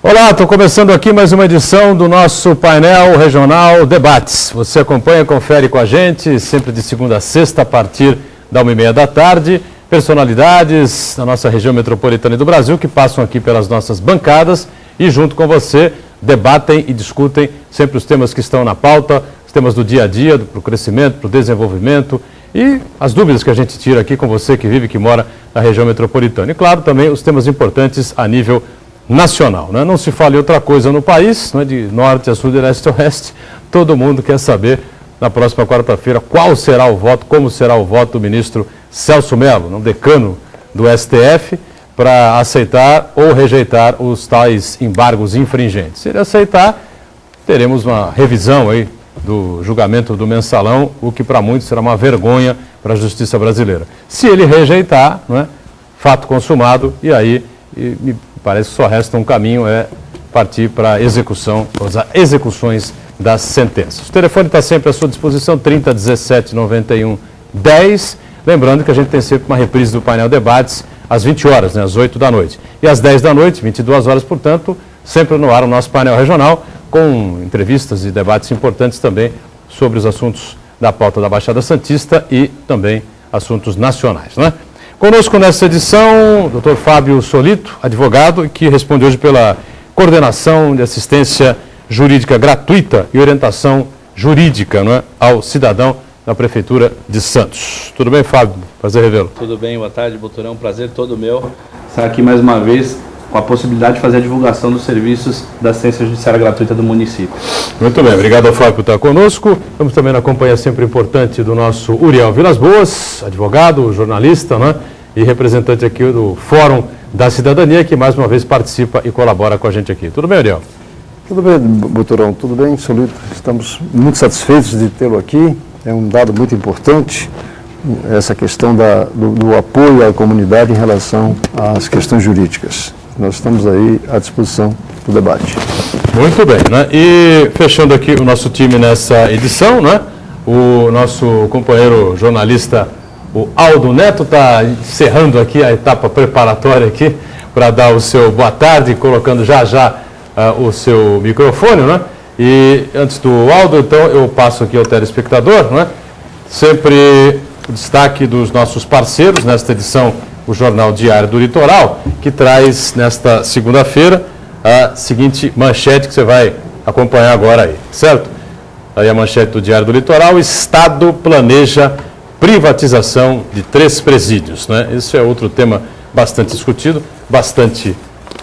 Olá, estou começando aqui mais uma edição do nosso painel regional Debates. Você acompanha, confere com a gente, sempre de segunda a sexta, a partir da 1h30 da tarde. Personalidades da nossa região metropolitana e do Brasil que passam aqui pelas nossas bancadas e junto com você debatem e discutem sempre os temas que estão na pauta, os temas do dia a dia, para o crescimento, para o desenvolvimento e as dúvidas que a gente tira aqui com você que vive, que mora na região metropolitana. E claro, também os temas importantes a nível nacional, né? Não se fala em outra coisa no país, não é, de norte a sul, de leste a oeste. Todo mundo quer saber, na próxima quarta-feira, qual será o voto, como será o voto do ministro Celso Mello, decano do STF, para aceitar ou rejeitar os tais embargos infringentes. Se ele aceitar, teremos uma revisão aí do julgamento do mensalão, o que para muitos será uma vergonha para a justiça brasileira. Se ele rejeitar, não é, fato consumado, e aí me parece que só resta um caminho, é partir para a execução, as execuções das sentenças. O telefone está sempre à sua disposição, 30 17 91 10. Lembrando que a gente tem sempre uma reprise do painel Debates às 20 horas, né, às 8 da noite. E às 10 da noite, 22 horas, portanto, sempre no ar o nosso painel regional, com entrevistas e debates importantes também sobre os assuntos da pauta da Baixada Santista e também assuntos nacionais, né? Conosco nessa edição, o Dr. Fábio Solito, advogado, que responde hoje pela coordenação de assistência jurídica gratuita e orientação jurídica, não é, ao cidadão da Prefeitura de Santos. Tudo bem, Fábio? Prazer revê-lo. Tudo bem, boa tarde, Boturão. Prazer todo meu estar aqui mais uma vez com a possibilidade de fazer a divulgação dos serviços da assistência judiciária gratuita do município. Muito bem, obrigado ao Fábio por estar conosco. Estamos também na companhia sempre importante do nosso Uriel Vilas Boas, advogado, jornalista, né, e representante aqui do Fórum da Cidadania, que mais uma vez participa e colabora com a gente aqui. Tudo bem, Uriel? Tudo bem, Boturão, tudo bem, Solito. Estamos muito satisfeitos de tê-lo aqui. É um dado muito importante, essa questão do apoio à comunidade em relação às questões jurídicas. Nós estamos aí à disposição do debate. Muito bem, né? E fechando aqui o nosso time nessa edição, né? O nosso companheiro jornalista, o Aldo Neto, está encerrando aqui a etapa preparatória aqui para dar o seu boa tarde, colocando já o seu microfone, né? E antes do Aldo, então, eu passo aqui ao telespectador, né? Sempre o destaque dos nossos parceiros nesta edição, o Jornal Diário do Litoral, que traz nesta segunda-feira a seguinte manchete que você vai acompanhar agora aí, certo? Aí a manchete do Diário do Litoral: Estado planeja privatização de 3 presídios, né? Esse é outro tema bastante discutido, bastante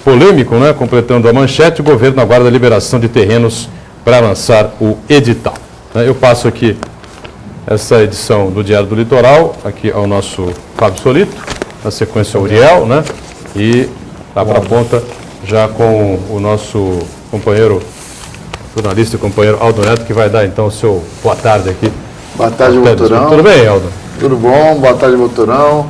polêmico, né? Completando a manchete, o governo aguarda a liberação de terrenos para lançar o edital. Eu passo aqui essa edição do Diário do Litoral, aqui ao nosso Fábio Solito, na sequência Uriel, né? E lá para a ponta, já com o nosso companheiro, jornalista e companheiro Aldo Neto, que vai dar então o seu boa tarde aqui. Boa tarde, Boturão. Tudo bem, Aldo? Tudo bom, boa tarde, Boturão.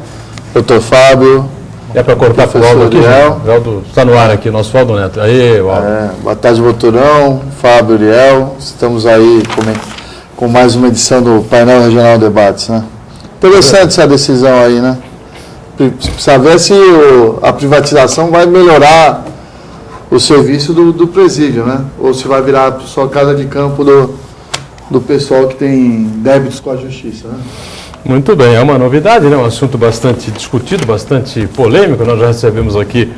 Doutor Fábio. É para cortar para o Aldo aqui, o Aldo está no ar aqui, nosso Aldo Neto. Aí, Aldo. Boa tarde, Boturão, Fábio, Uriel. Estamos aí com mais uma edição do Painel Regional Debates, né? Interessante essa decisão aí, né? Precisa ver se a privatização vai melhorar o serviço do presídio, né? Ou se vai virar só casa de campo do pessoal que tem débitos com a justiça, né? Muito bem, é uma novidade, né? Um assunto bastante discutido, bastante polêmico. Nós já recebemos aqui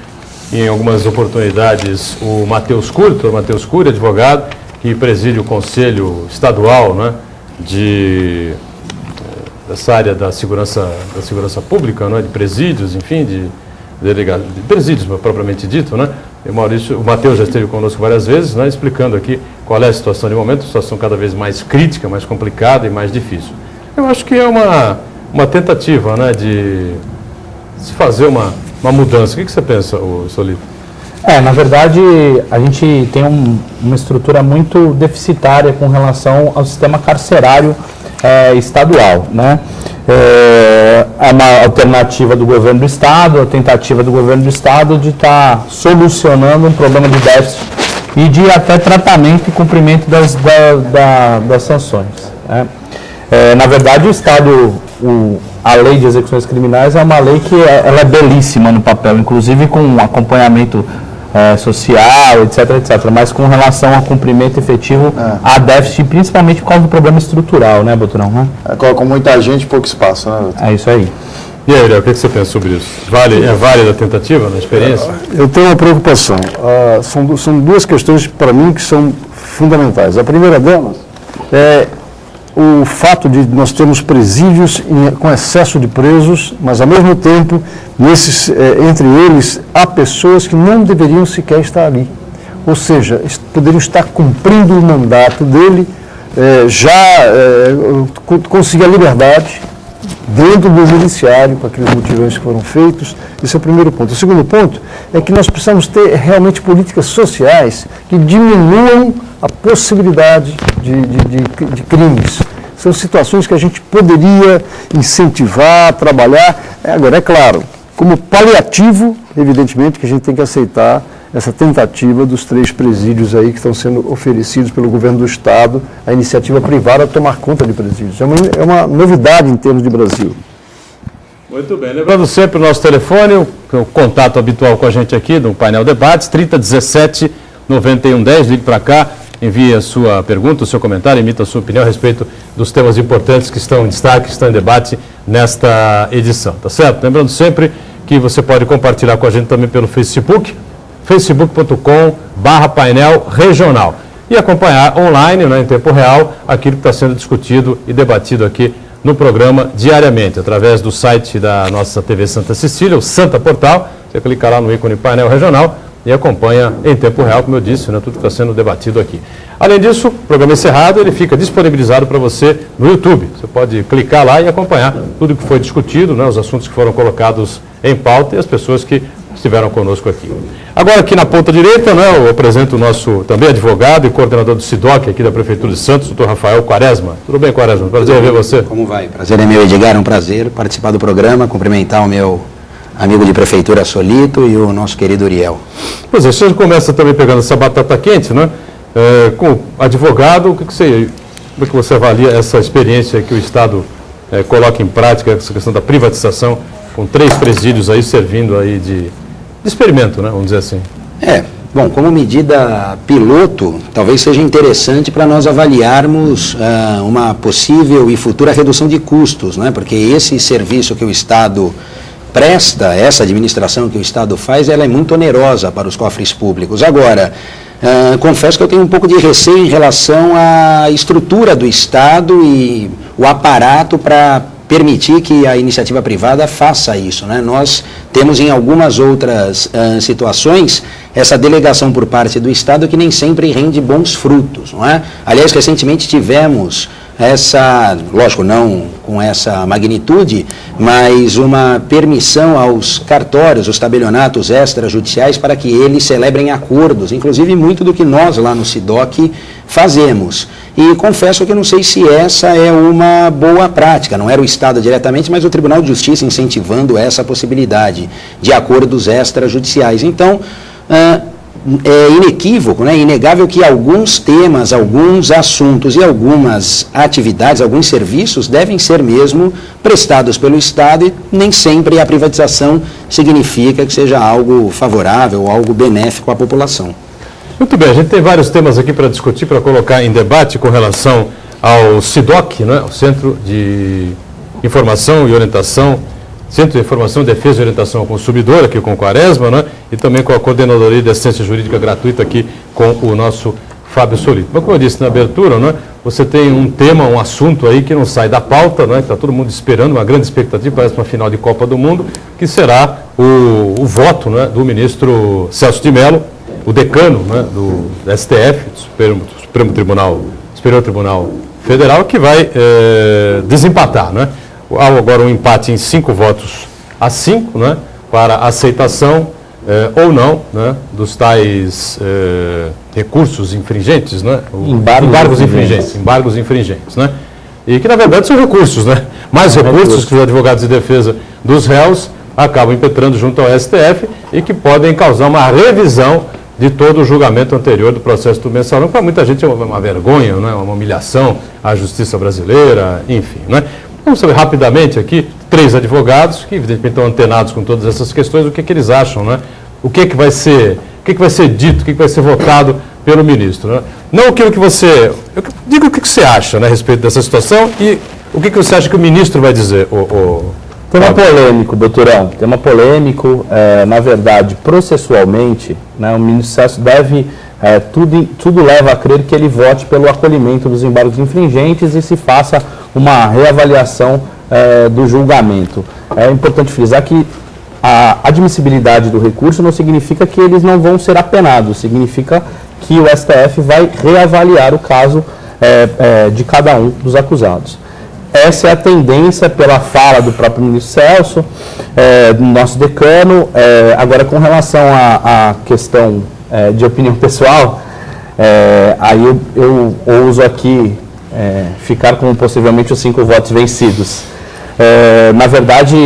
em algumas oportunidades o Matheus Cury, advogado, que preside o Conselho Estadual, né, dessa área da segurança pública, né, de presídios, enfim, de presídios propriamente dito, né? E o Matheus já esteve conosco várias vezes, né, explicando aqui qual é a situação de momento, situação cada vez mais crítica, mais complicada e mais difícil. Eu acho que é uma tentativa, né, de se fazer uma mudança. O que você pensa, Solito? Na verdade, a gente tem uma estrutura muito deficitária com relação ao sistema carcerário estadual, né? É uma alternativa do governo do Estado, a tentativa do governo do Estado de estar solucionando um problema de déficit e de até tratamento e cumprimento das sanções, né? Na verdade, o Estado, a lei de execuções criminais é uma lei que ela é belíssima no papel, inclusive com um acompanhamento social, etc, etc. Mas com relação ao cumprimento efetivo, há déficit, principalmente por causa do problema estrutural, né, Boturão? Né? Com muita gente, pouco espaço, né, doutor? É isso aí. E aí, Ariel, o que você pensa sobre isso? É válida a tentativa, na experiência? Eu tenho uma preocupação. São duas questões, para mim, que são fundamentais. A primeira delas é o fato de nós termos presídios com excesso de presos, mas, ao mesmo tempo, entre eles, há pessoas que não deveriam sequer estar ali. Ou seja, poderiam estar cumprindo o mandato dele, conseguir a liberdade dentro do judiciário, com aqueles mutirões que foram feitos. Esse é o primeiro ponto. O segundo ponto é que nós precisamos ter realmente políticas sociais que diminuam a possibilidade de crimes. São situações que a gente poderia incentivar, trabalhar. Agora, é claro, como paliativo, evidentemente que a gente tem que aceitar essa tentativa dos 3 presídios aí que estão sendo oferecidos pelo governo do Estado, a iniciativa privada tomar conta de presídios. É uma novidade em termos de Brasil. Muito bem. Lembrando sempre o nosso telefone, o contato habitual com a gente aqui no Painel Debates, 3017 9110, ligue para cá, envie a sua pergunta, o seu comentário, emita a sua opinião a respeito dos temas importantes que estão em destaque, que estão em debate nesta edição, tá certo? Lembrando sempre que você pode compartilhar com a gente também pelo Facebook, facebook.com/painel regional e acompanhar online, né, em tempo real, aquilo que está sendo discutido e debatido aqui no programa diariamente, através do site da nossa TV Santa Cecília, o Santa Portal. Você clica lá no ícone Painel Regional e acompanha em tempo real, como eu disse, né, tudo que está sendo debatido aqui. Além disso, o programa encerrado, ele fica disponibilizado para você no YouTube. Você pode clicar lá e acompanhar tudo o que foi discutido, né, os assuntos que foram colocados em pauta e as pessoas que estiveram conosco aqui. Agora, aqui na ponta direita, né, eu apresento o nosso também advogado e coordenador do SIDOC aqui da Prefeitura de Santos, doutor Rafael Quaresma. Tudo bem, Quaresma? Prazer ver você. Como vai? Prazer é meu, Edgar. É um prazer participar do programa, cumprimentar o meu amigo de Prefeitura Solito e o nosso querido Uriel. Pois é, você começa também pegando essa batata quente, né? Com advogado, como é que você avalia essa experiência que o Estado coloca em prática, essa questão da privatização, com 3 presídios aí servindo aí de experimento, né? Vamos dizer assim. Bom, como medida piloto, talvez seja interessante para nós avaliarmos uma possível e futura redução de custos, né? Porque esse serviço que o Estado presta, essa administração que o Estado faz, ela é muito onerosa para os cofres públicos. Agora, confesso que eu tenho um pouco de receio em relação à estrutura do Estado e o aparato para permitir que a iniciativa privada faça isso, né? Nós temos em algumas outras situações essa delegação por parte do Estado que nem sempre rende bons frutos, não é? Aliás, recentemente tivemos lógico, não com essa magnitude, mas uma permissão aos cartórios, os tabelionatos extrajudiciais, para que eles celebrem acordos, inclusive muito do que nós lá no SIDOC fazemos. E confesso que não sei se essa é uma boa prática, não era o Estado diretamente, mas o Tribunal de Justiça incentivando essa possibilidade de acordos extrajudiciais. Então, é inequívoco, né? Inegável que alguns temas, alguns assuntos e algumas atividades, alguns serviços devem ser mesmo prestados pelo Estado e nem sempre a privatização significa que seja algo favorável ou algo benéfico à população. Muito bem, a gente tem vários temas aqui para discutir, para colocar em debate com relação ao SIDOC, né? O Centro de Informação e Orientação, Centro de Informação, Defesa e Orientação ao Consumidor, aqui com o Quaresma, né? E também com a Coordenadoria de Assistência Jurídica Gratuita aqui com o nosso Fábio Solito. Mas como eu disse na abertura, né? Você tem um tema, um assunto aí que não sai da pauta, né? Está todo mundo esperando, uma grande expectativa, parece uma final de Copa do Mundo, que será o voto, né, do ministro Celso de Mello, o decano, né, do STF, do Superior Tribunal Federal, que vai desempatar, né? Há agora um empate em 5 votos a 5, né, para aceitação ou não, né, dos tais recursos infringentes, né, embargos infringentes, né, e que na verdade são recursos, né, mais recursos que os advogados de defesa dos réus acabam impetrando junto ao STF e que podem causar uma revisão de todo o julgamento anterior do processo do mensalão, que para muita gente é uma vergonha, né, uma humilhação à justiça brasileira, enfim, né. Vamos saber rapidamente aqui, 3 advogados que evidentemente estão antenados com todas essas questões, o que eles acham, né? O que vai ser que vai ser dito, o que vai ser votado pelo ministro. Né? Não aquilo que você... Eu digo o que você acha, né, a respeito dessa situação e o que você acha que o ministro vai dizer, Tema polêmico, doutorão, tema polêmico, na verdade, processualmente, né, o ministro Celso deve, tudo leva a crer que ele vote pelo acolhimento dos embargos infringentes e se faça uma reavaliação do julgamento. É importante frisar que a admissibilidade do recurso não significa que eles não vão ser apenados, significa que o STF vai reavaliar o caso de cada um dos acusados. Essa é a tendência pela fala do próprio ministro Celso, do nosso decano. Agora, com relação à questão de opinião pessoal, aí eu ouso aqui ficar com possivelmente os 5 votos vencidos. Na verdade,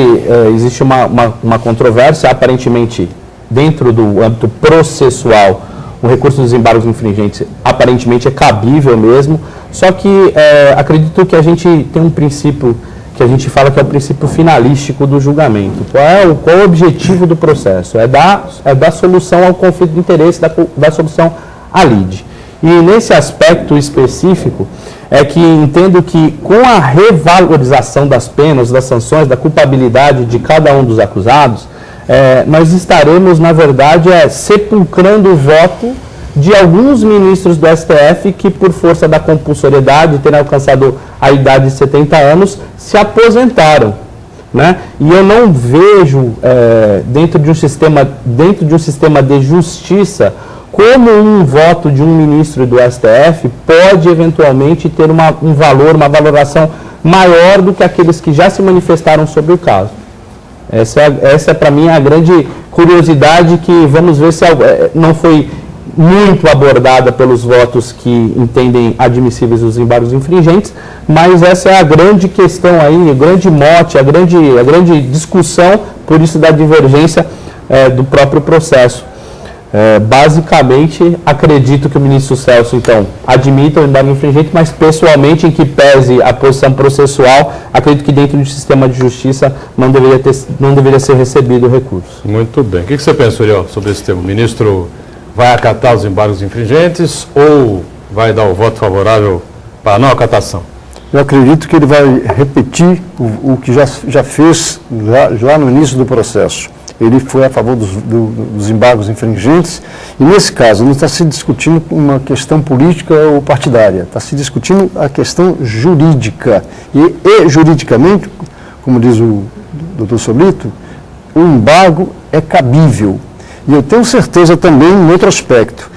existe uma controvérsia, aparentemente, dentro do âmbito processual, o recurso dos embargos infringentes aparentemente é cabível mesmo, só que acredito que a gente tem um princípio que a gente fala que é o princípio finalístico do julgamento. Qual é o objetivo do processo? É dar solução ao conflito de interesse, dar solução à lide. E nesse aspecto específico, é que entendo que com a revalorização das penas, das sanções, da culpabilidade de cada um dos acusados, nós estaremos, na verdade, sepulcrando o voto de alguns ministros do STF que, por força da compulsoriedade, terem alcançado a idade de 70 anos, se aposentaram. Né? E eu não vejo, dentro de um sistema de justiça, como um voto de um ministro do STF pode, eventualmente, ter um valor, uma valoração maior do que aqueles que já se manifestaram sobre o caso. Essa é para mim, a grande curiosidade que vamos ver se não foi muito abordada pelos votos que entendem admissíveis os embargos infringentes, mas essa é a grande questão aí, o grande mote, a grande discussão, por isso da divergência do próprio processo. Basicamente, acredito que o ministro Celso, então, admita o embargo infringente, mas pessoalmente, em que pese a posição processual, acredito que dentro do sistema de justiça não deveria ser recebido o recurso. Muito bem. O que você pensa, Uriel, sobre esse tema? O ministro vai acatar os embargos infringentes ou vai dar o voto favorável para a não acatação? Eu acredito que ele vai repetir o que já fez lá no início do processo. Ele foi a favor dos embargos infringentes e, nesse caso, não está se discutindo uma questão política ou partidária, está se discutindo a questão jurídica. E juridicamente, como diz o doutor Solito, o embargo é cabível. E eu tenho certeza também, em outro aspecto,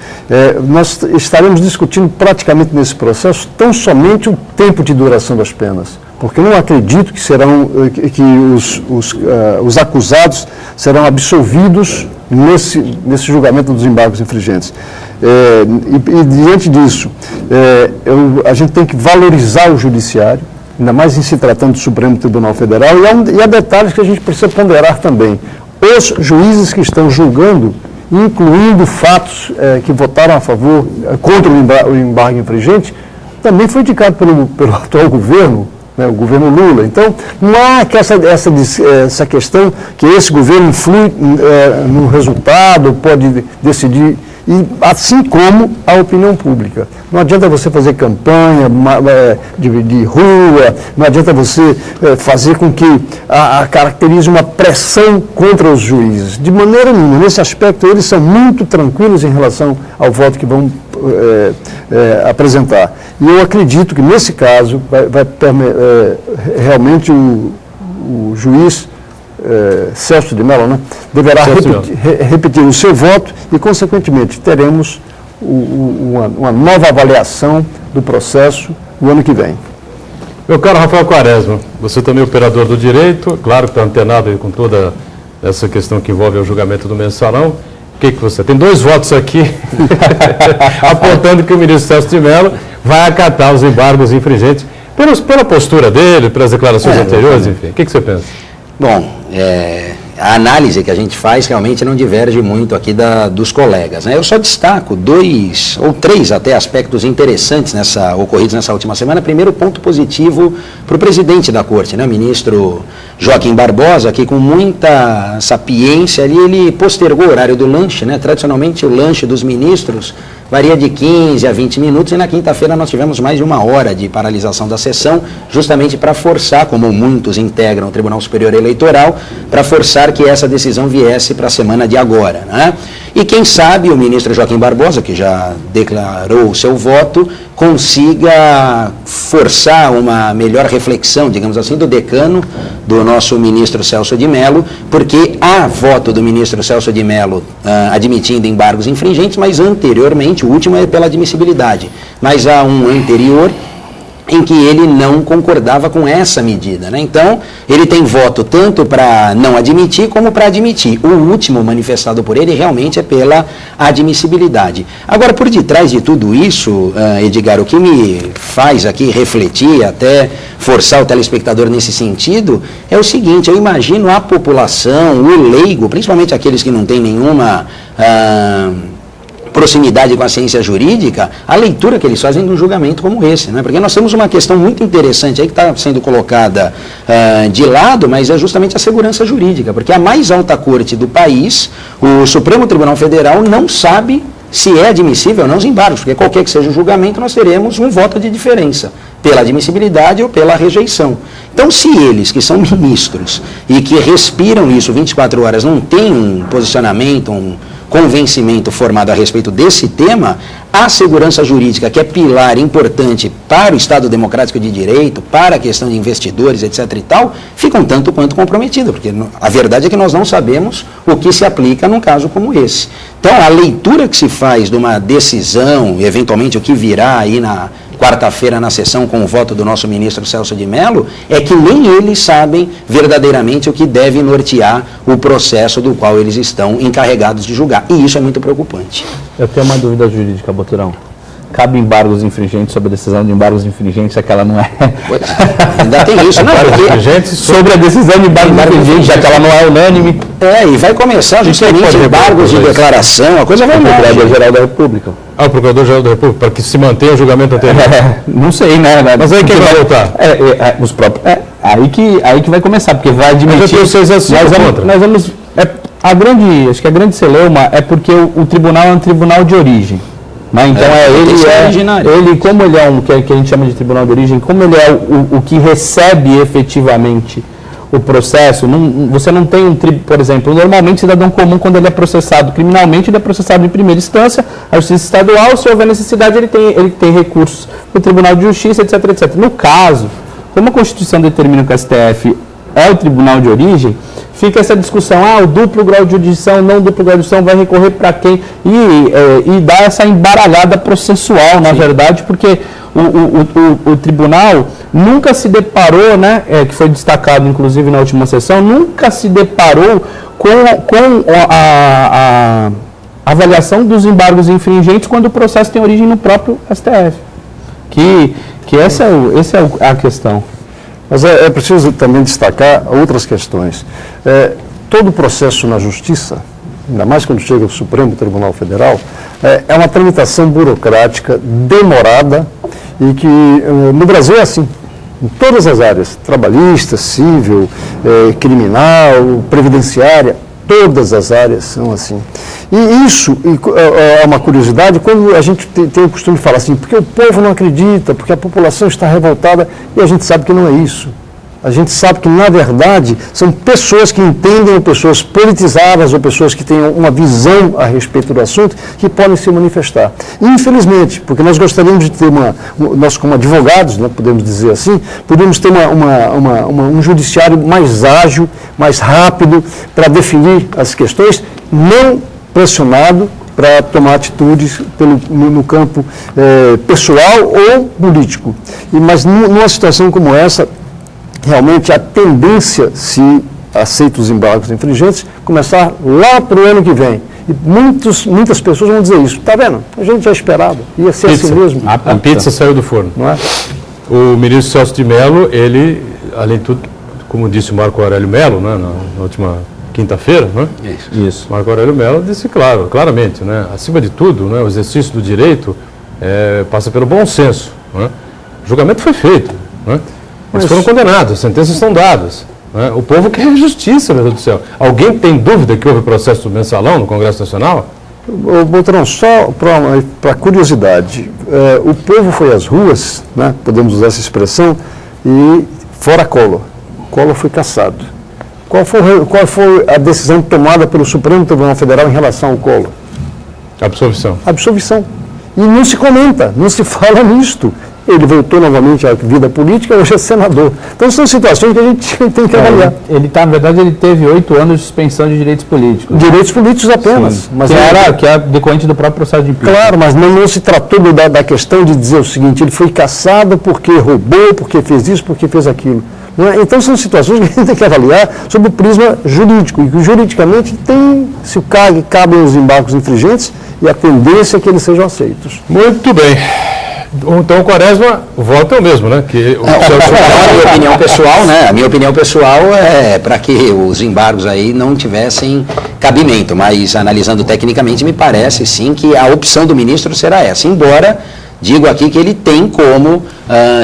nós estaremos discutindo praticamente nesse processo tão somente o tempo de duração das penas. Porque eu não acredito que os acusados serão absolvidos nesse julgamento dos embargos infringentes. E diante disso, a gente tem que valorizar o judiciário, ainda mais em se tratando do Supremo Tribunal Federal, e há detalhes que a gente precisa ponderar também. Os juízes que estão julgando, incluindo fatos que votaram a favor, contra o embargo infringente, também foi indicado pelo atual governo, o governo Lula. Então, não há essa questão que esse governo influi no resultado, pode decidir, e assim como a opinião pública. Não adianta você fazer campanha de rua, não adianta você fazer com que caracterize uma pressão contra os juízes. De maneira nenhuma. Nesse aspecto, eles são muito tranquilos em relação ao voto que vão apresentar. E eu acredito que, nesse caso, realmente o juiz Celso de Mello, deverá repetir o seu voto e, consequentemente, teremos uma nova avaliação do processo no ano que vem. Meu caro Rafael Quaresma, você também é operador do direito, claro que está antenado aí com toda essa questão que envolve o julgamento do mensalão. O que você tem? 2 votos aqui apontando que o ministro Celso de Mello vai acatar os embargos infringentes pela postura dele, pelas declarações anteriores, enfim. O que você pensa? Bom, a análise que a gente faz realmente não diverge muito aqui dos colegas, né? Eu só destaco 2 ou 3 até aspectos interessantes ocorridos nessa última semana. Primeiro, ponto positivo para o presidente da Corte, né? O ministro Joaquim Barbosa, que com muita sapiência ali, ele postergou o horário do lanche, né? Tradicionalmente o lanche dos ministros varia de 15 a 20 minutos e na quinta-feira nós tivemos mais de 1 hora de paralisação da sessão, justamente para forçar, como muitos integram o Tribunal Superior Eleitoral, para forçar que essa decisão viesse para a semana de agora, né? E quem sabe o ministro Joaquim Barbosa, que já declarou o seu voto, consiga forçar uma melhor reflexão, digamos assim, do decano, do nosso ministro Celso de Mello, porque há voto do ministro Celso de Mello admitindo embargos infringentes, mas anteriormente, o último é pela admissibilidade, mas há um anterior em que ele não concordava com essa medida, né? Então, ele tem voto tanto para não admitir como para admitir. O último manifestado por ele realmente é pela admissibilidade. Agora, por detrás de tudo isso, Edgar, o que me faz aqui refletir, até forçar o telespectador nesse sentido, é o seguinte: eu imagino a população, o leigo, principalmente aqueles que não têm nenhuma proximidade com a ciência jurídica, a leitura que eles fazem de um julgamento como esse, né? Porque nós temos uma questão muito interessante aí que está sendo colocada de lado, mas é justamente a segurança jurídica, porque a mais alta corte do país, o Supremo Tribunal Federal, não sabe se é admissível ou não os embargos, porque qualquer que seja o julgamento, nós teremos um voto de diferença, pela admissibilidade ou pela rejeição. Então, se eles, que são ministros e que respiram isso 24 horas, não têm um posicionamento, um convencimento formado a respeito desse tema, a segurança jurídica, que é pilar importante para o Estado democrático de direito, para a questão de investidores, etc. e tal, fica um tanto quanto comprometida, porque a verdade é que nós não sabemos o que se aplica num caso como esse. Então, a leitura que se faz de uma decisão, e eventualmente o que virá aí na quarta-feira na sessão com o voto do nosso ministro Celso de Mello, é que nem eles sabem verdadeiramente o que deve nortear o processo do qual eles estão encarregados de julgar. E isso é muito preocupante. Eu tenho uma dúvida jurídica, Boturão. Cabe embargos infringentes sobre a decisão de embargos infringentes, já que ela não é... Ainda tem isso, não, porque... Sobre a decisão de embargos infringentes, já que ela não é unânime. E vai começar justamente embargos de declaração, a coisa vai longe. O Procurador-Geral da República. O Procurador-Geral da República, para que se mantenha o julgamento anterior. Não sei, né? Mas aí quem vai voltar? Os próprios... aí que vai começar, porque vai admitir... Mas eu tenho 6 a 5 contra. Nós vamos... acho que a grande celeuma é porque o tribunal é um tribunal de origem. Mas então ele, como ele é que a gente chama de tribunal de origem, como ele é o que recebe efetivamente o processo, você não tem por exemplo, normalmente o cidadão comum, quando ele é processado criminalmente, ele é processado em primeira instância, a justiça estadual, se houver necessidade, ele tem recursos no Tribunal de Justiça, etc, etc. No caso, como a Constituição determina que o STF é o tribunal de origem, fica essa discussão, o duplo grau de jurisdição, não duplo grau de jurisdição, vai recorrer para quem? E dá essa embaralhada processual, na verdade, porque o tribunal nunca se deparou, né, que foi destacado inclusive na última sessão, nunca se deparou com a avaliação dos embargos infringentes quando o processo tem origem no próprio STF. Que essa é a questão. Mas é preciso também destacar outras questões. Todo processo na Justiça, ainda mais quando chega ao Supremo Tribunal Federal, é uma tramitação burocrática, demorada, e que no Brasil é assim, em todas as áreas, trabalhista, civil, criminal, previdenciária, todas as áreas são assim. E isso é uma curiosidade quando a gente tem o costume de falar assim, porque o povo não acredita, porque a população está revoltada, e a gente sabe que não é isso. A gente sabe que, na verdade, são pessoas que entendem, ou pessoas politizadas, ou pessoas que têm uma visão a respeito do assunto, que podem se manifestar. E, infelizmente, porque nós gostaríamos de ter nós como advogados, né, podemos dizer assim, podemos ter um judiciário mais ágil, mais rápido, para definir as questões, não pressionado para tomar atitudes no campo pessoal ou político. Mas numa situação como essa, realmente a tendência, se aceita os embargos infringentes, começar lá para o ano que vem. E muitas pessoas vão dizer isso. Está vendo? A gente já esperava. Ia ser assim mesmo. A pizza saiu do forno. Não é? O ministro Celso de Mello, ele, além de tudo, como disse o Marco Aurélio Mello, né, na última quinta-feira, né? Isso. Marco Aurélio Mello disse claramente, né? Acima de tudo, né, o exercício do direito passa pelo bom senso. Né? O julgamento foi feito, né? Eles foram condenados, as sentenças estão dadas. Né? O povo quer justiça, meu Deus do céu. Alguém tem dúvida que houve processo do mensalão no Congresso Nacional? Botrão, só para curiosidade, o povo foi às ruas, né, podemos usar essa expressão, e fora Collor. Collor foi cassado. Qual foi a decisão tomada pelo Supremo Tribunal Federal em relação ao Collor? Absolvição. Absolvição. E não se comenta, não se fala nisto. Ele voltou novamente à vida política, hoje é senador. Então são situações que a gente tem que avaliar. Na verdade, ele teve 8 anos de suspensão de direitos políticos. Direitos políticos apenas. Sim, mas que é decorrente do próprio processo de impeachment. Claro, mas não se tratou da questão de dizer o seguinte, ele foi cassado porque roubou, porque fez isso, porque fez aquilo. Não é? Então são situações que a gente tem que avaliar sob o prisma jurídico, e que juridicamente se cabem os embargos infringentes e a tendência é que eles sejam aceitos. Muito bem. Então o Quaresma, o voto é o mesmo, né? A minha opinião pessoal, né? A minha opinião pessoal é para que os embargos aí não tivessem cabimento, mas analisando tecnicamente me parece sim que a opção do ministro será essa, embora digo aqui que ele tem como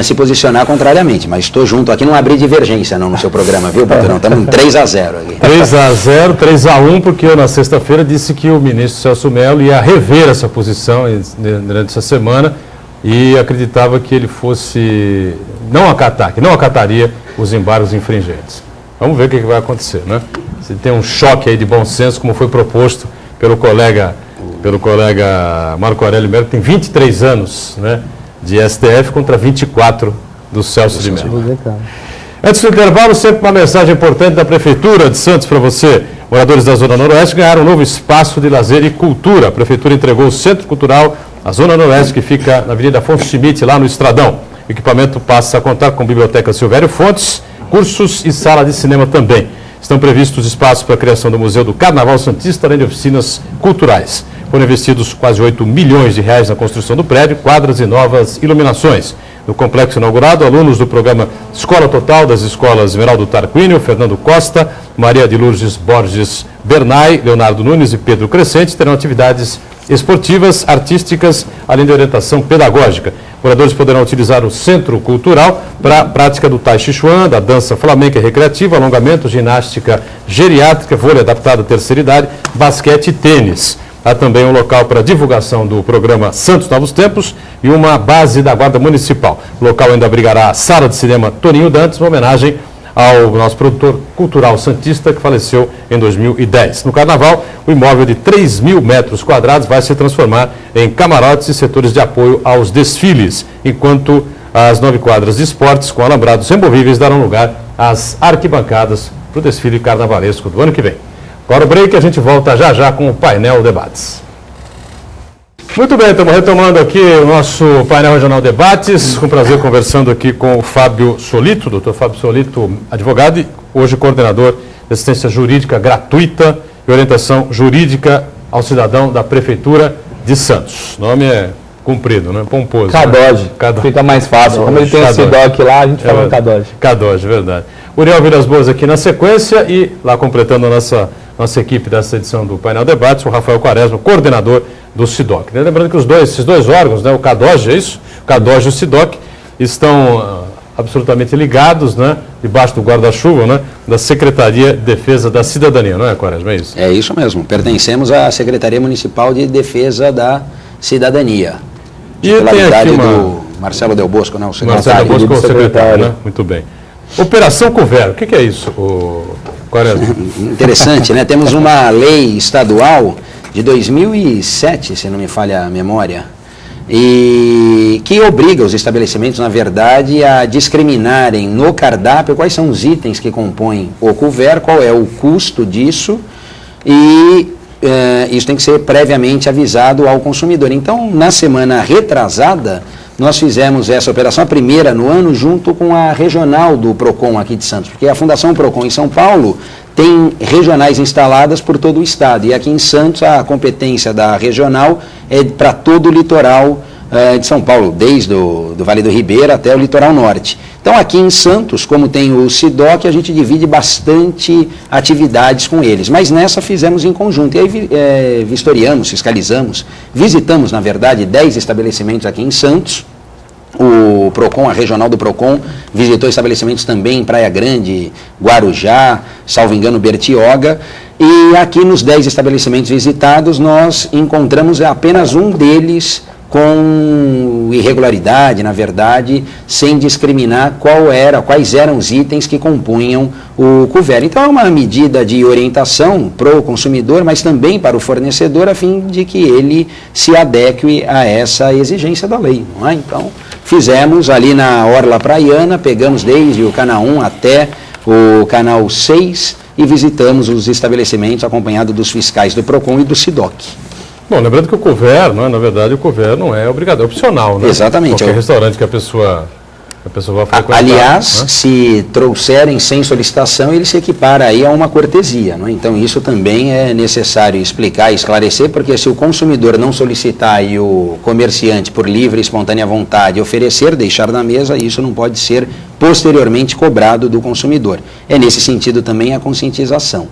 se posicionar contrariamente, mas estou junto aqui, não abrir divergência não no seu programa, viu, Patrão? Estamos em 3-0 aqui. 3-0, 3-1, porque eu na sexta-feira disse que o ministro Celso Mello ia rever essa posição durante essa semana, e acreditava que ele fosse não acataria os embargos infringentes. Vamos ver o que vai acontecer, né? Se tem um choque aí de bom senso, como foi proposto pelo colega Marco Aurélio Mello, que tem 23 anos, né, de STF contra 24 do Celso de Mello. Antes do intervalo, sempre uma mensagem importante da Prefeitura de Santos para você. Moradores da Zona Noroeste ganharam um novo espaço de lazer e cultura. A Prefeitura entregou o Centro Cultural à Zona Noroeste, que fica na Avenida Afonso Schmidt, lá no Estradão. O equipamento passa a contar com Biblioteca Silvério Fontes, cursos e sala de cinema também. Estão previstos espaços para a criação do Museu do Carnaval Santista, além de oficinas culturais. Foram investidos quase 8 milhões de reais na construção do prédio, quadras e novas iluminações. No complexo inaugurado, alunos do programa Escola Total das escolas Esmeraldo Tarquínio, Fernando Costa, Maria de Lourdes Borges Bernay, Leonardo Nunes e Pedro Crescente terão atividades esportivas, artísticas, além de orientação pedagógica. Moradores poderão utilizar o Centro Cultural para a prática do Tai Chi Chuan, da dança flamenca e recreativa, alongamento, ginástica geriátrica, vôlei adaptado à terceira idade, basquete e tênis. Há também um local para divulgação do programa Santos Novos Tempos e uma base da Guarda Municipal. O local ainda abrigará a sala de cinema Toninho Dantas, uma homenagem ao nosso produtor cultural santista que faleceu em 2010. No Carnaval, o imóvel de 3.000 metros quadrados vai se transformar em camarotes e setores de apoio aos desfiles, enquanto as 9 quadras de esportes com alambrados removíveis darão lugar às arquibancadas para o desfile carnavalesco do ano que vem. Agora o break, a gente volta já já com o painel Debates. Muito bem, estamos retomando aqui o nosso painel Regional Debates, com prazer conversando aqui com o Fábio Solito, doutor Fábio Solito, advogado e hoje coordenador de assistência jurídica gratuita e orientação jurídica ao cidadão da Prefeitura de Santos. O nome é comprido, né? Pomposo. Cadoge. Né? Fica mais fácil. Como ele tem esse doc lá, a gente fala Cadoge. Cadoge, verdade. Uriel Vilas Boas aqui na sequência e lá completando a nossa equipe dessa edição do Painel Debates, o Rafael Quaresma, coordenador do SIDOC. Lembrando que esses dois órgãos, né, o CADOGE, é isso? O CADOGE e o SIDOC, estão absolutamente ligados, né, debaixo do guarda-chuva, né, da Secretaria de Defesa da Cidadania, não é, Quaresma? É isso? É isso mesmo. Pertencemos à Secretaria Municipal de Defesa da Cidadania. E tem aqui do Marcelo Del Bosco, né, o secretário. Marcelo Del Bosco é o secretário, né? Muito bem. Operação Couvert, o que é isso, Quaresma? Interessante, né? Temos uma lei estadual de 2007, se não me falha a memória, e que obriga os estabelecimentos, na verdade, a discriminarem no cardápio quais são os itens que compõem o couvert, qual é o custo disso, e isso tem que ser previamente avisado ao consumidor. Então, na semana retrasada, nós fizemos essa operação, a primeira no ano, junto com a regional do PROCON aqui de Santos, porque a Fundação PROCON em São Paulo tem regionais instaladas por todo o estado, e aqui em Santos a competência da regional é para todo o litoral de São Paulo, desde do Vale do Ribeira até o litoral norte. Então, aqui em Santos, como tem o SIDOC, a gente divide bastante atividades com eles, mas nessa fizemos em conjunto. E aí vistoriamos, fiscalizamos, visitamos, na verdade, 10 estabelecimentos aqui em Santos. O PROCON, a regional do PROCON, visitou estabelecimentos também em Praia Grande, Guarujá, salvo engano, Bertioga. E aqui nos 10 estabelecimentos visitados, nós encontramos apenas um deles com irregularidade, na verdade, sem discriminar quais eram os itens que compunham o couvert. Então, é uma medida de orientação para o consumidor, mas também para o fornecedor, a fim de que ele se adeque a essa exigência da lei. Não é? Então, fizemos ali na Orla Praiana, pegamos desde o canal 1 até o canal 6 e visitamos os estabelecimentos acompanhados dos fiscais do PROCON e do SIDOC. Bom, lembrando que o couvert, na verdade, o couvert não é obrigado, é opcional, né? Exatamente. Qualquer restaurante que a pessoa vai frequentar. Aliás, né? Se trouxerem sem solicitação, ele se equipara aí a uma cortesia, não é? Então, isso também é necessário explicar e esclarecer, porque se o consumidor não solicitar e o comerciante, por livre e espontânea vontade, oferecer, deixar na mesa, isso não pode ser posteriormente cobrado do consumidor. É nesse sentido também a conscientização.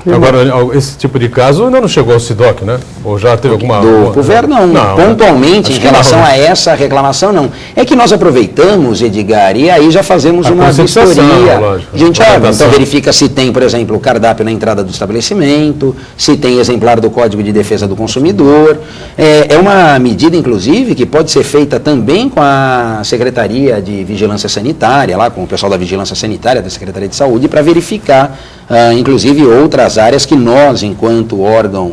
Agora, esse tipo de caso ainda não chegou ao SIDOC, né? Ou já teve alguma... Do couvert, não. Pontualmente, em relação a essa reclamação, não. É que nós aproveitamos, Edgar, e aí já fazemos uma vistoria. Lógico, a gente então verifica se tem, por exemplo, o cardápio na entrada do estabelecimento, se tem exemplar do Código de Defesa do Consumidor. É uma medida, inclusive, que pode ser feita também com a Secretaria de Vigilância Sanitária, lá com o pessoal da Vigilância Sanitária, da Secretaria de Saúde, para verificar, inclusive, outras áreas que nós, enquanto órgão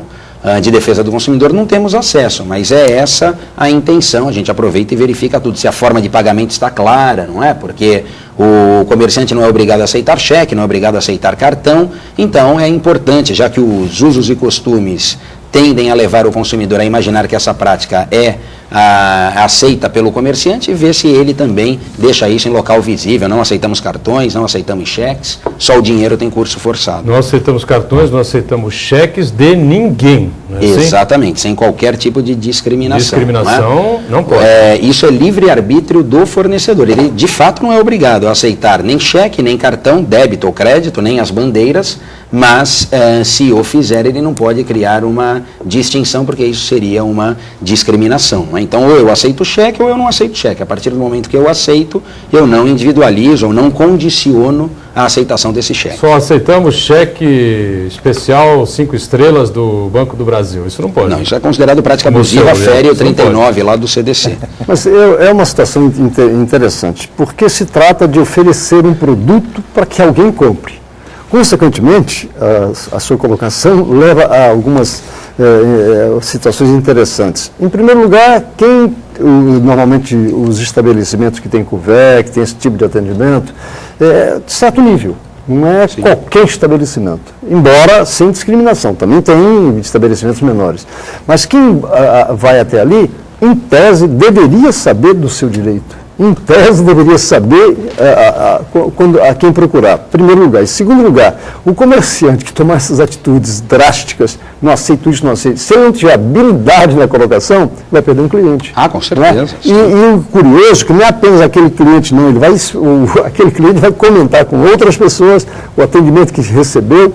de defesa do consumidor, não temos acesso, mas é essa a intenção. A gente aproveita e verifica tudo, se a forma de pagamento está clara, não é? Porque o comerciante não é obrigado a aceitar cheque, não é obrigado a aceitar cartão, então é importante, já que os usos e costumes tendem a levar o consumidor a imaginar que essa prática é aceita pelo comerciante, ver se ele também deixa isso em local visível. Não aceitamos cartões, não aceitamos cheques, só o dinheiro tem curso forçado. Não aceitamos cartões, não aceitamos cheques de ninguém. Não é Exatamente, sem qualquer tipo de discriminação. Discriminação não pode. Isso é livre-arbítrio do fornecedor. Ele, de fato, não é obrigado a aceitar nem cheque, nem cartão, débito ou crédito, nem as bandeiras, mas se o fizer, ele não pode criar uma distinção, porque isso seria uma discriminação. Não é? Então, ou eu aceito cheque ou eu não aceito cheque. A partir do momento que eu aceito, eu não individualizo ou não condiciono a aceitação desse cheque. Só aceitamos cheque especial 5 estrelas do Banco do Brasil. Isso não pode. Não, isso é considerado prática abusiva, fere o 39 lá do CDC. Mas é uma situação interessante, porque se trata de oferecer um produto para que alguém compre. Consequentemente, a sua colocação leva a algumas situações interessantes. Em primeiro lugar, normalmente os estabelecimentos que têm couvert, que têm esse tipo de atendimento, de certo nível. Não é Sim. Qualquer estabelecimento, embora sem discriminação. Também tem estabelecimentos menores. Mas quem vai até ali, em tese, deveria saber do seu direito. Em tese, deveria saber a quem procurar, em primeiro lugar. Em segundo lugar, o comerciante que tomar essas atitudes drásticas, não aceito isso, não aceito. Se ele não tiver habilidade na colocação, vai perder um cliente. Com certeza. E o curioso é que não é apenas aquele cliente, não. Aquele cliente vai comentar com outras pessoas o atendimento que recebeu.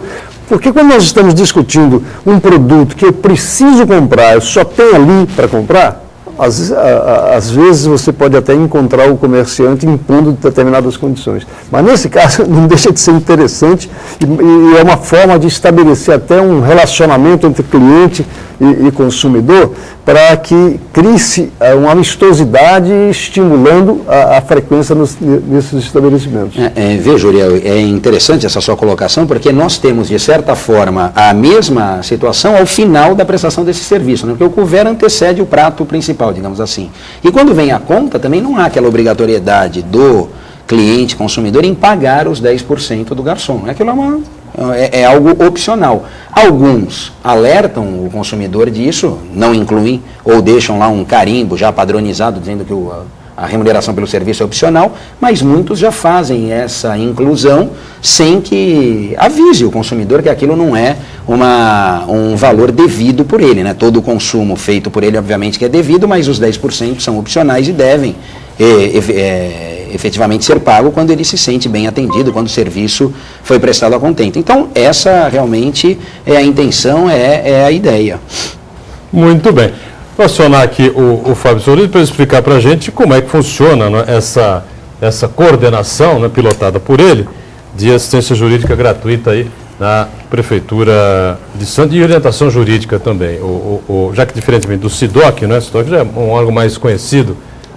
Porque quando nós estamos discutindo um produto que eu preciso comprar, eu só tenho ali para comprar, às vezes você pode até encontrar o comerciante impondo determinadas condições. Mas nesse caso não deixa de ser interessante e é uma forma de estabelecer até um relacionamento entre cliente e consumidor para que crie-se uma amistosidade estimulando a frequência nesses estabelecimentos. Veja, Uriel, é interessante essa sua colocação, porque nós temos, de certa forma, a mesma situação ao final da prestação desse serviço, né? Porque o couvert antecede o prato principal, digamos assim. E quando vem a conta, também não há aquela obrigatoriedade do cliente, consumidor, em pagar os 10% do garçom. Aquilo é algo opcional. Alguns alertam o consumidor disso, não incluem, ou deixam lá um carimbo já padronizado, dizendo que o a remuneração pelo serviço é opcional, mas muitos já fazem essa inclusão sem que avise o consumidor que aquilo não é um valor devido por ele, né? Todo o consumo feito por ele, obviamente, que é devido, mas os 10% são opcionais e devem efetivamente ser pago quando ele se sente bem atendido, quando o serviço foi prestado a contento. Então, essa realmente é a intenção, é a ideia. Muito bem. Vou acionar aqui o Fábio Solito para explicar para a gente como é que funciona, né, essa coordenação, né, pilotada por ele, de assistência jurídica gratuita aí na Prefeitura de Santos e orientação jurídica também. Já que diferentemente do SIDOC, né, SIDOC já é um órgão mais conhecido,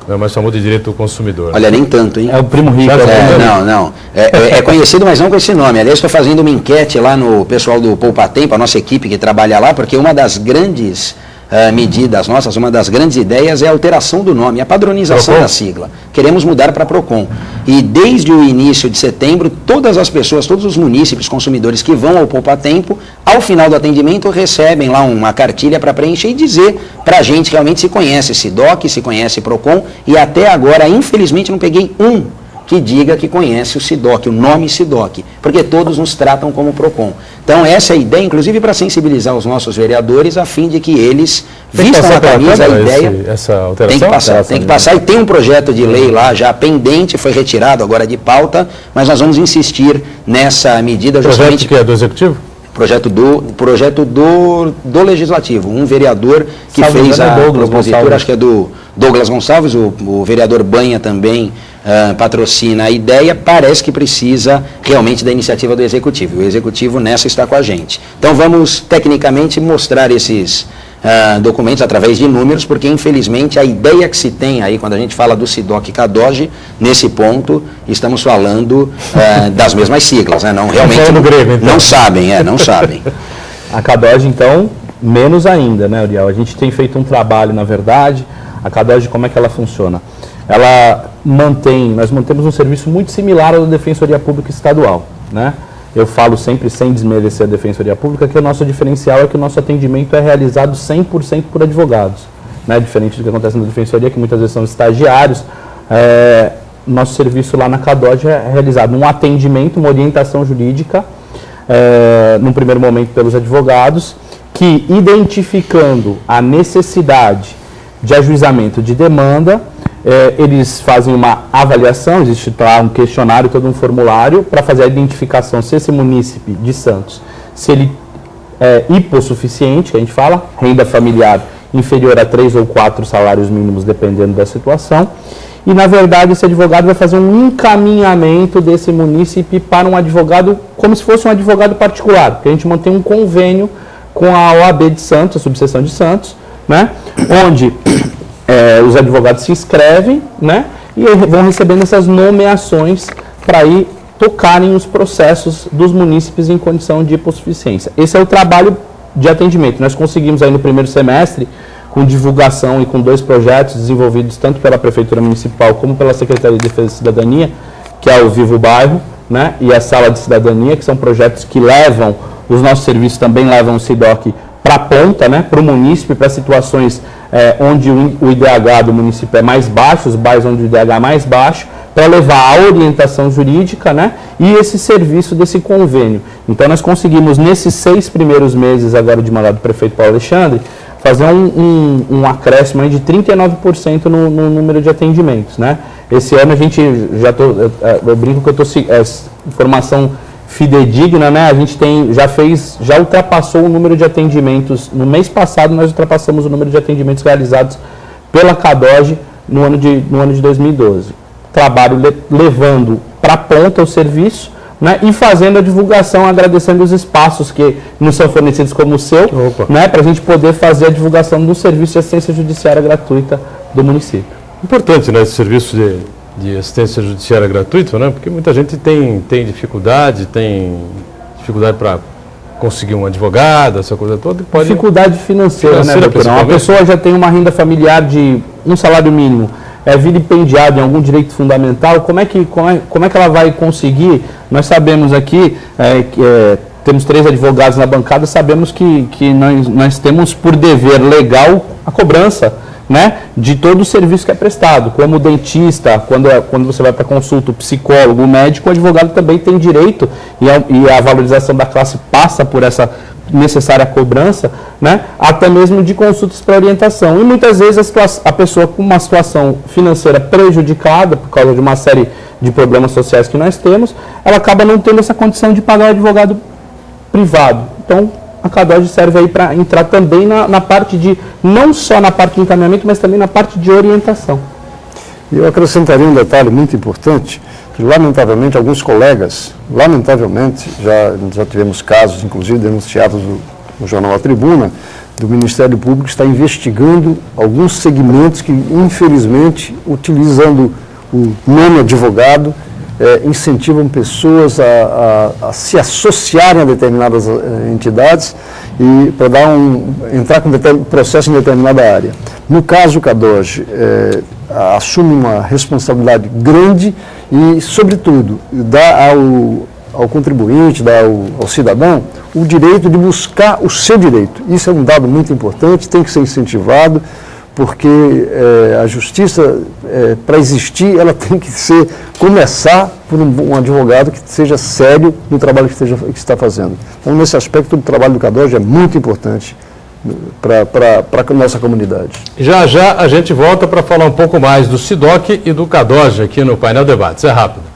é mais famoso de direito do consumidor. Olha, nem tanto, hein? É o primo rico. Não. É conhecido, mas não com esse nome. Aliás, estou fazendo uma enquete lá no pessoal do Poupa Tempo, a nossa equipe que trabalha lá, porque uma das grandes medidas nossas, uma das grandes ideias é a alteração do nome, a padronização da sigla. Queremos mudar para PROCON. E desde o início de setembro, todas as pessoas, todos os munícipes, consumidores que vão ao Poupa Tempo, ao final do atendimento, recebem lá uma cartilha para preencher e dizer para a gente realmente se conhece SIDOC, se conhece PROCON, e até agora, infelizmente, não peguei um que diga que conhece o SIDOC, o nome SIDOC, porque todos nos tratam como PROCON. Então essa é a ideia, inclusive para sensibilizar os nossos vereadores, a fim de que eles vistam a camisa, a ideia. Essa alteração? Tem que passar, e tem um projeto de lei lá já pendente, foi retirado agora de pauta, mas nós vamos insistir nessa medida justamente... Projeto que é do Executivo? Projeto do Legislativo, um vereador que fez a propositura, acho que é do Douglas Gonçalves, o vereador Banha também patrocina a ideia, parece que precisa realmente da iniciativa do Executivo. O Executivo nessa está com a gente. Então vamos tecnicamente mostrar esses documentos através de números, porque infelizmente a ideia que se tem aí, quando a gente fala do SIDOC e CADOG, nesse ponto estamos falando das mesmas siglas, né? Não, realmente grego, então. Não sabem. A CADOG, então, menos ainda, né, Uriel? A gente tem feito um trabalho, na verdade, a CADOG, como é que ela funciona? Nós mantemos um serviço muito similar ao da Defensoria Pública Estadual, né? Eu falo sempre, sem desmerecer a Defensoria Pública, que o nosso diferencial é que o nosso atendimento é realizado 100% por advogados, né? Diferente do que acontece na Defensoria, que muitas vezes são estagiários. Nosso serviço lá na CADOG é realizado um atendimento, uma orientação jurídica, num primeiro momento pelos advogados, que identificando a necessidade de ajuizamento de demanda, eles fazem uma avaliação, existe lá um questionário, todo um formulário, para fazer a identificação se esse munícipe de Santos, se ele é hipossuficiente, que a gente fala, renda familiar inferior a 3 ou 4 salários mínimos, dependendo da situação, e na verdade esse advogado vai fazer um encaminhamento desse munícipe para um advogado, como se fosse um advogado particular, porque a gente mantém um convênio com a OAB de Santos, a subseção de Santos, né, onde os advogados se inscrevem, né, e vão recebendo essas nomeações para ir tocarem os processos dos munícipes em condição de hipossuficiência. Esse é o trabalho de atendimento. Nós conseguimos aí no primeiro semestre, com divulgação e com 2 projetos desenvolvidos tanto pela Prefeitura Municipal como pela Secretaria de Defesa e Cidadania, que é o Vivo Bairro, né, e a Sala de Cidadania, que são projetos que levam, os nossos serviços também levam o SIDOC para a ponta, né, para o munícipe, para situações onde o IDH do município é mais baixo, os bairros onde o IDH é mais baixo, para levar a orientação jurídica, né, e esse serviço desse convênio. Então nós conseguimos, nesses 6 primeiros meses agora de mandato do prefeito Paulo Alexandre, fazer um acréscimo aí de 39% no número de atendimentos, né. Esse ano a gente eu brinco que eu estou informação fidedigna, né? A gente já ultrapassou o número de atendimentos. No mês passado nós ultrapassamos o número de atendimentos realizados pela CADOG no ano de 2012. Trabalho levando para a ponta o serviço, né? E fazendo a divulgação, agradecendo os espaços que nos são fornecidos como o seu, né? Para a gente poder fazer a divulgação do serviço de assistência judiciária gratuita do município. Importante, né, esse serviço de assistência judiciária gratuita, né? Porque muita gente tem dificuldade para conseguir um advogado, essa coisa toda. Dificuldade financeira, né, doutor? Uma pessoa já tem uma renda familiar de um salário mínimo, é vilipendiada em algum direito fundamental, como é que ela vai conseguir? Nós sabemos aqui, temos 3 advogados na bancada, sabemos que nós temos por dever legal a cobrança, né, de todo o serviço que é prestado, como o dentista, quando você vai para consulta, o psicólogo, o médico, o advogado também tem direito, e a valorização da classe passa por essa necessária cobrança, né, até mesmo de consultas para orientação. E muitas vezes a pessoa com uma situação financeira prejudicada por causa de uma série de problemas sociais que nós temos, ela acaba não tendo essa condição de pagar o advogado privado. Então, a CADOG serve aí para entrar também na parte de, não só na parte de encaminhamento, mas também na parte de orientação. E eu acrescentaria um detalhe muito importante, que lamentavelmente alguns colegas, já tivemos casos, inclusive denunciados no jornal A Tribuna, do Ministério Público está investigando alguns segmentos que, infelizmente, utilizando o nome advogado, incentivam pessoas a se associarem a determinadas entidades e para entrar com processo em determinada área. No caso, o CADOG assume uma responsabilidade grande e, sobretudo, dá ao contribuinte, dá ao cidadão o direito de buscar o seu direito. Isso é um dado muito importante, tem que ser incentivado, porque a justiça, para existir, ela tem que começar por um advogado que seja sério no trabalho que está fazendo. Então, nesse aspecto, o trabalho do CADOG é muito importante para a nossa comunidade. Já já a gente volta para falar um pouco mais do SIDOC e do CADOG aqui no Painel Debates. É rápido.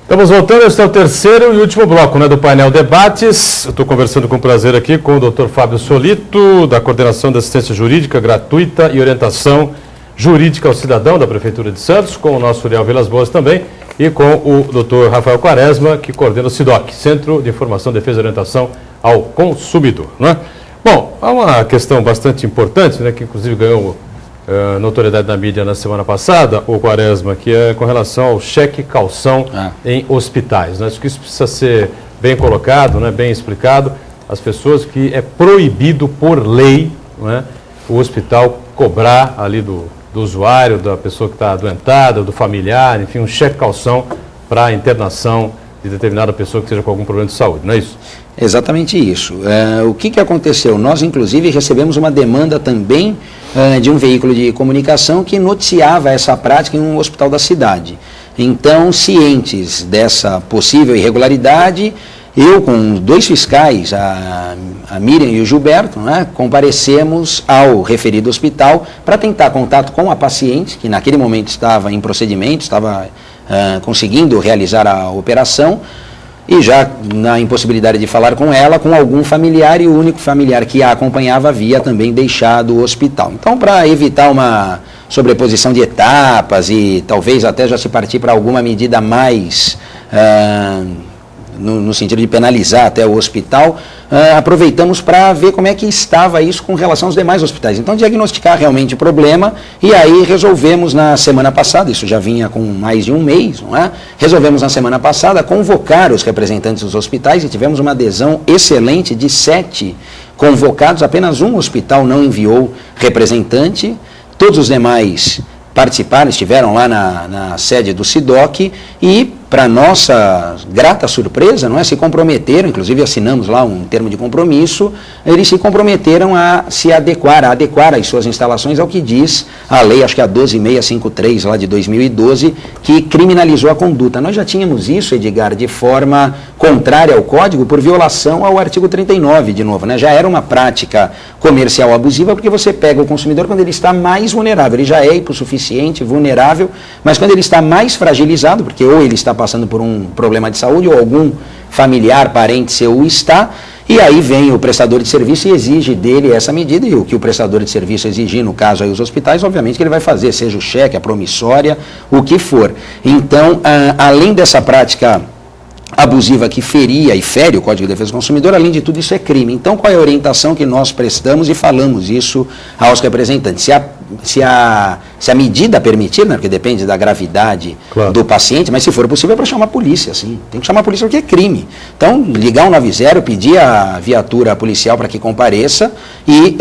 Estamos voltando, esse é o terceiro e último bloco, né, do Painel Debates. Eu estou conversando com prazer aqui com o Dr. Fábio Solito, da Coordenação de Assistência Jurídica Gratuita e Orientação Jurídica ao Cidadão, da Prefeitura de Santos, com o nosso Uriel Vilas Boas também, e com o Dr. Rafael Quaresma, que coordena o SIDOC, Centro de Informação, Defesa e Orientação ao Consumidor, né? Bom, há uma questão bastante importante, né, que inclusive ganhou notoriedade na mídia na semana passada, o Quaresma, que é com relação ao cheque calção em hospitais, né? Acho que isso precisa ser bem colocado, né, bem explicado às pessoas, que é proibido por lei, né, o hospital cobrar ali do usuário, da pessoa que está adoentada, do familiar, enfim, um cheque calção para a internação de determinada pessoa que seja com algum problema de saúde, não é isso? Exatamente isso. O que aconteceu? Nós, inclusive, recebemos uma demanda também de um veículo de comunicação que noticiava essa prática em um hospital da cidade. Então, cientes dessa possível irregularidade, eu com 2 fiscais, a Miriam e o Gilberto, né, comparecemos ao referido hospital para tentar contato com a paciente, que naquele momento estava em procedimento, estava conseguindo realizar a operação, e já na impossibilidade de falar com ela, com algum familiar, e o único familiar que a acompanhava havia também deixado o hospital. Então, para evitar uma sobreposição de etapas e talvez até já se partir para alguma medida mais no sentido de penalizar até o hospital, aproveitamos para ver como é que estava isso com relação aos demais hospitais. Então, diagnosticar realmente o problema, e aí resolvemos na semana passada, isso já vinha com mais de um mês, não é? Resolvemos na semana passada convocar os representantes dos hospitais e tivemos uma adesão excelente de 7 convocados, apenas um hospital não enviou representante, todos os demais participaram, estiveram lá na sede do SIDOC e, para nossa grata surpresa, não é, se comprometeram, inclusive assinamos lá um termo de compromisso, eles se comprometeram a se adequar as suas instalações ao que diz a lei, acho que a 12653 lá de 2012, que criminalizou a conduta. Nós já tínhamos isso, Edgar, de forma contrária ao Código, por violação ao artigo 39, de novo, né? Já era uma prática comercial abusiva, porque você pega o consumidor quando ele está mais vulnerável, ele já é hipossuficiente, vulnerável, mas quando ele está mais fragilizado, porque ou ele está passando por um problema de saúde, ou algum familiar, parente seu está, e aí vem o prestador de serviço e exige dele essa medida, e o que o prestador de serviço exigir, no caso aí os hospitais, obviamente que ele vai fazer, seja o cheque, a promissória, o que for. Então, além dessa prática abusiva que feria e fere o Código de Defesa do Consumidor, além de tudo isso é crime. Então, qual é a orientação que nós prestamos e falamos isso aos representantes? Se a medida permitir, né, porque depende da gravidade do paciente, mas se for possível é para chamar a polícia, sim. Tem que chamar a polícia porque é crime. Então, ligar 190, pedir a viatura policial para que compareça e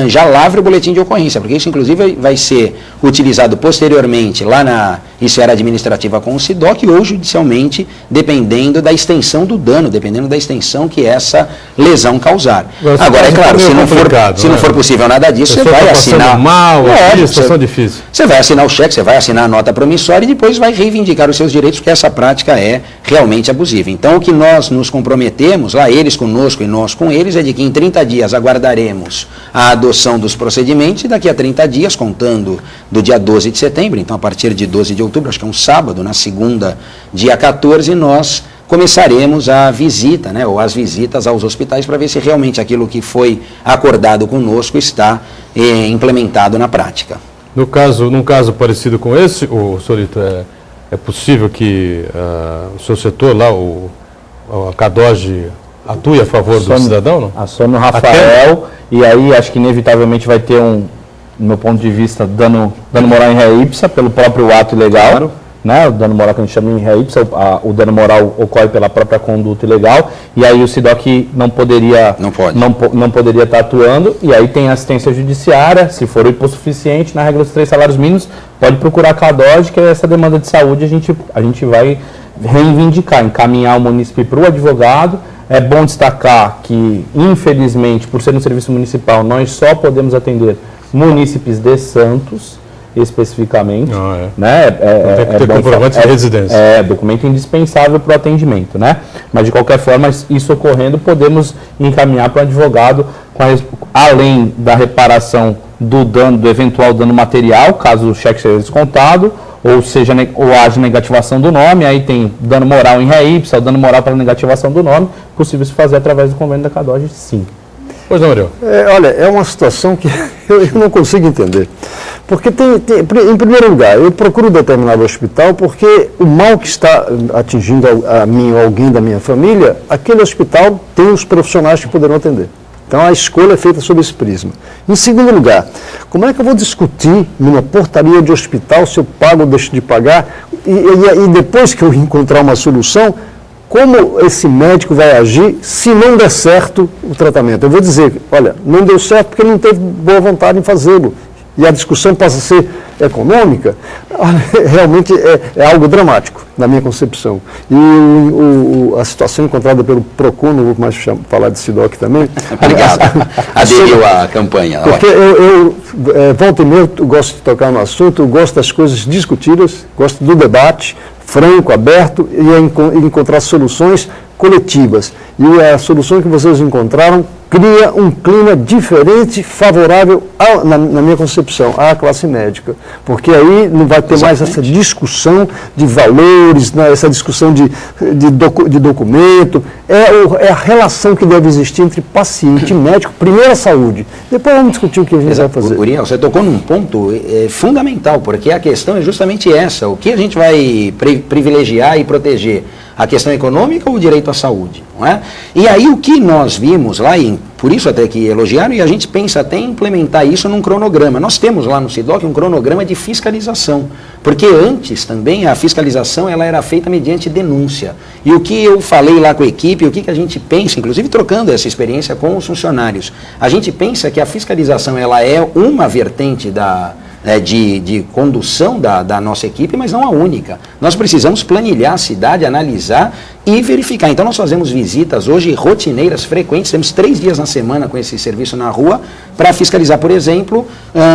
já lavre o boletim de ocorrência, porque isso inclusive vai ser utilizado posteriormente lá na isso era administrativa com o SIDOC ou judicialmente, dependendo da extensão do dano, dependendo da extensão que essa lesão causar. Agora, é claro, se não for possível nada disso, você vai assinar... mal, situação difícil. Você vai assinar o cheque, você vai assinar a nota promissória e depois vai reivindicar os seus direitos, porque essa prática é realmente abusiva. Então, o que nós nos comprometemos, lá eles conosco e nós com eles, é de que em 30 dias aguardaremos a adoção dos procedimentos e daqui a 30 dias, contando do dia 12 de setembro, então a partir de 12 de outubro, acho que é um sábado, na segunda, dia 14, nós começaremos a visita, né, ou as visitas aos hospitais para ver se realmente aquilo que foi acordado conosco está implementado na prática. Num caso parecido com esse, Solito, é possível que o seu setor lá, a CADOG, atue a favor do cidadão, não? A Sono Rafael, e aí acho que inevitavelmente vai ter no meu ponto de vista, dano moral em ré ipsa pelo próprio ato ilegal. Claro. Né, o dano moral que a gente chama em ré ipsa, o dano moral ocorre pela própria conduta ilegal, e aí o SIDOC não poderia estar atuando, e aí tem assistência judiciária, se for o hipossuficiente, na regra dos 3 salários mínimos, pode procurar a CADOG, que é essa demanda de saúde a gente vai reivindicar, encaminhar o munícipe para o advogado. É bom destacar que, infelizmente, por ser um serviço municipal, nós só podemos atender munícipes de Santos, especificamente, né? Tem que ter comprovante de residência. É documento indispensável para o atendimento, né? Mas de qualquer forma, isso ocorrendo, podemos encaminhar para o advogado, além da reparação do eventual dano material, caso o cheque seja descontado, ou haja negativação do nome, aí tem dano moral em ré ipsa, o dano moral para negativação do nome, possível se fazer através do convênio da CADOG, sim. Pois não, Ariel? Olha, é uma situação que eu não consigo entender. Porque em primeiro lugar, eu procuro determinado hospital porque o mal que está atingindo a mim ou alguém da minha família, aquele hospital tem os profissionais que poderão atender. Então a escolha é feita sob esse prisma. Em segundo lugar, como é que eu vou discutir numa portaria de hospital se eu pago ou deixo de pagar e depois que eu encontrar uma solução, como esse médico vai agir se não der certo o tratamento? Eu vou dizer, olha, não deu certo porque ele não teve boa vontade em fazê-lo. E a discussão passa a ser econômica, realmente é algo dramático, na minha concepção. E a situação encontrada pelo PROCON, não vou mais falar de SIDOC também. Obrigado. Aderiu à campanha. Porque volta e meia, eu gosto de tocar no assunto, eu gosto das coisas discutidas, gosto do debate franco, aberto, e encontrar soluções coletivas. E a solução que vocês encontraram cria um clima diferente, favorável, na minha concepção, à classe médica. Porque aí não vai ter mais essa discussão de valores, essa discussão de documento. É a relação que deve existir entre paciente e médico. Primeiro a saúde, depois vamos discutir o que a gente vai fazer. Uriel, você tocou num ponto fundamental, porque a questão é justamente essa. O que a gente vai privilegiar e proteger? A questão econômica ou o direito à saúde? Não é? E aí o que nós vimos lá, e por isso até que elogiaram, e a gente pensa até em implementar isso num cronograma. Nós temos lá no SIDOC um cronograma de fiscalização, porque antes também a fiscalização ela era feita mediante denúncia. E o que eu falei lá com a equipe, o que a gente pensa, inclusive trocando essa experiência com os funcionários, a gente pensa que a fiscalização ela é uma vertente de condução da nossa equipe, mas não a única. Nós precisamos planilhar a cidade, analisar e verificar. Então nós fazemos visitas hoje rotineiras, frequentes, temos 3 dias na semana com esse serviço na rua para fiscalizar, por exemplo,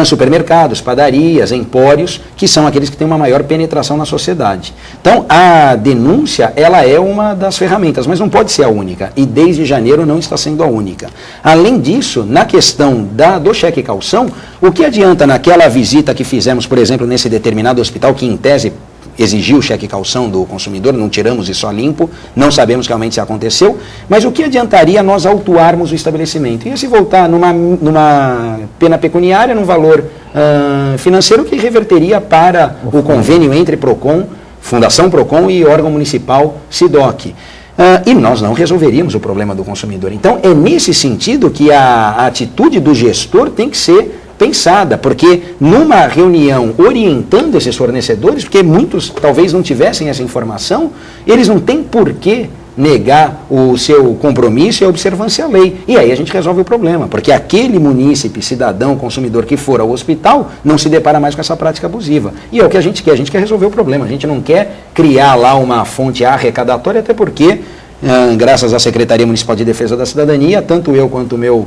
supermercados, padarias, empórios, que são aqueles que têm uma maior penetração na sociedade. Então a denúncia, ela é uma das ferramentas, mas não pode ser a única, e desde janeiro não está sendo a única. Além disso, na questão do cheque calção, o que adianta naquela visita que fizemos, por exemplo, nesse determinado hospital, que em tese exigiu o cheque calção do consumidor, não tiramos isso a limpo, não sabemos realmente se aconteceu, mas o que adiantaria nós autuarmos o estabelecimento? Ia se voltar numa pena pecuniária, num valor financeiro que reverteria para o convênio entre PROCON, Fundação PROCON e órgão municipal SIDOC. E nós não resolveríamos o problema do consumidor. Então, é nesse sentido que a atitude do gestor tem que ser pensada, porque numa reunião orientando esses fornecedores, porque muitos talvez não tivessem essa informação, eles não têm por que negar o seu compromisso e a observância à lei. E aí a gente resolve o problema, porque aquele munícipe, cidadão, consumidor que for ao hospital, não se depara mais com essa prática abusiva. E é o que a gente quer resolver o problema. A gente não quer criar lá uma fonte arrecadatória, até porque, graças à Secretaria Municipal de Defesa da Cidadania, tanto eu quanto o meu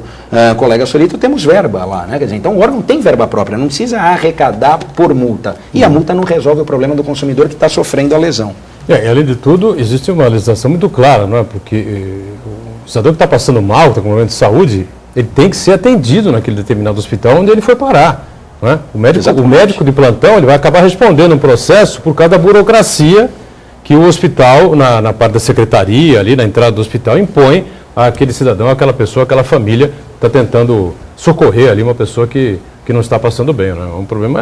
colega Solito temos verba lá, né? Quer dizer, então o órgão tem verba própria, não precisa arrecadar por multa. E a multa não resolve o problema do consumidor que está sofrendo a lesão. E além de tudo, existe uma legislação muito clara, não é? Porque o cidadão que está passando mal, está com um problema de saúde, ele tem que ser atendido naquele determinado hospital onde ele foi parar. Não é? O médico de plantão ele vai acabar respondendo um processo por causa da burocracia que o hospital, na parte da secretaria, ali na entrada do hospital, impõe àquele cidadão, àquela pessoa, àquela família, está tentando socorrer ali uma pessoa que não está passando bem. Né? O problema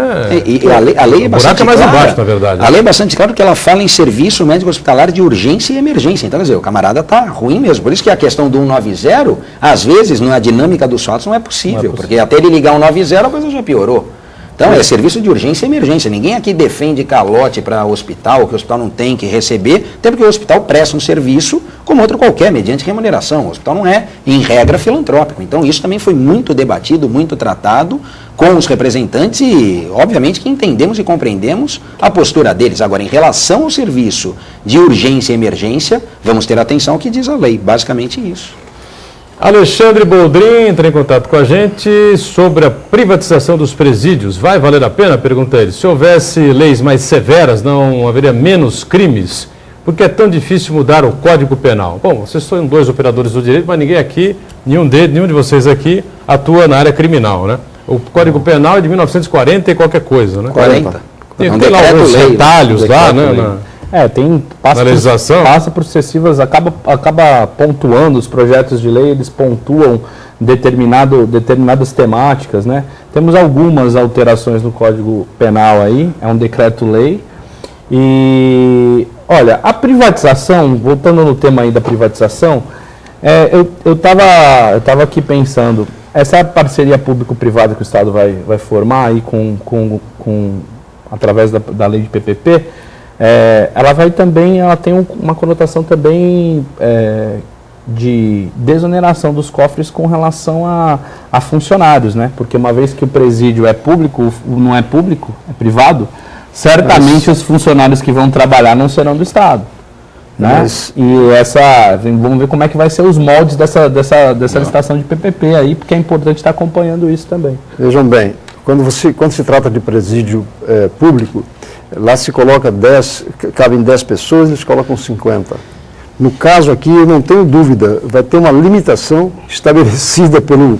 a lei é bastante mais clara. Abaixo, na verdade. A lei é bastante clara porque ela fala em serviço médico hospitalar de urgência e emergência. Então, quer dizer, o camarada está ruim mesmo. Por isso que a questão do 190, às vezes, na dinâmica dos fatos, não é possível. Porque até ele ligar o 190, a coisa já piorou. Então, é serviço de urgência e emergência. Ninguém aqui defende calote para o hospital, que o hospital não tem que receber, até porque o hospital presta um serviço como outro qualquer, mediante remuneração. O hospital não é, em regra, filantrópico. Então, isso também foi muito debatido, muito tratado com os representantes e, obviamente, que entendemos e compreendemos a postura deles. Agora, em relação ao serviço de urgência e emergência, vamos ter atenção ao que diz a lei. Basicamente isso. Alexandre Boldrin entra em contato com a gente sobre a privatização dos presídios. Vai valer a pena? Pergunta ele. Se houvesse leis mais severas, não haveria menos crimes? Por que é tão difícil mudar o Código Penal? Bom, vocês são dois operadores do direito, mas ninguém aqui, nenhum de vocês aqui, atua na área criminal, né? O Código Penal é de 1940 e qualquer coisa, né? 40. Tem lá alguns detalhes lá, né? Passa por sucessivas, acaba pontuando os projetos de lei, eles pontuam determinadas temáticas, né? Temos algumas alterações no Código Penal aí, é um decreto-lei. E, olha, a privatização, voltando no tema aí da privatização, eu estava aqui pensando, essa parceria público-privada que o Estado vai formar aí através da lei de PPP, ela tem uma conotação também de desoneração dos cofres com relação a funcionários, né? Porque uma vez que o presídio é público, não é público, é privado, certamente os funcionários que vão trabalhar não serão do Estado. Né? Vamos ver como é que vai ser os moldes dessa licitação de PPP aí, porque é importante estar acompanhando isso também. Vejam bem, quando se trata de presídio público, lá se coloca cabem 10 pessoas, eles colocam 50. No caso aqui, eu não tenho dúvida, vai ter uma limitação estabelecida pelo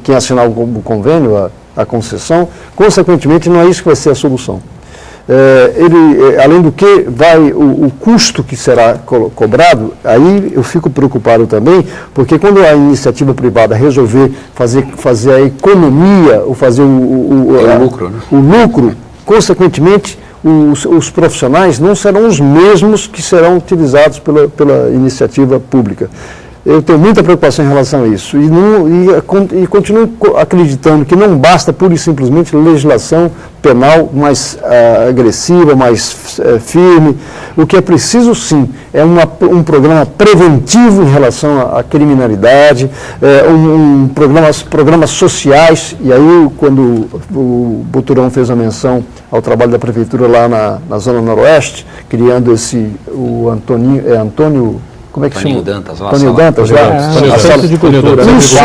quem assinar o convênio, a concessão, consequentemente não é isso que vai ser a solução. Além do que, o custo que será cobrado, aí eu fico preocupado também, porque quando a iniciativa privada resolver fazer a economia, ou fazer o lucro, né? O lucro, consequentemente, os profissionais não serão os mesmos que serão utilizados pela iniciativa pública. Eu tenho muita preocupação em relação a isso e continuo acreditando que não basta pura e simplesmente legislação penal mais agressiva, mais firme. O que é preciso, sim, é um programa preventivo em relação à criminalidade, programas sociais. E aí, quando o Boturão fez a menção ao trabalho da Prefeitura lá na Zona Noroeste, criando o Antônio... Como é que chama? Antônio Dantas, a sala de cultura. Isso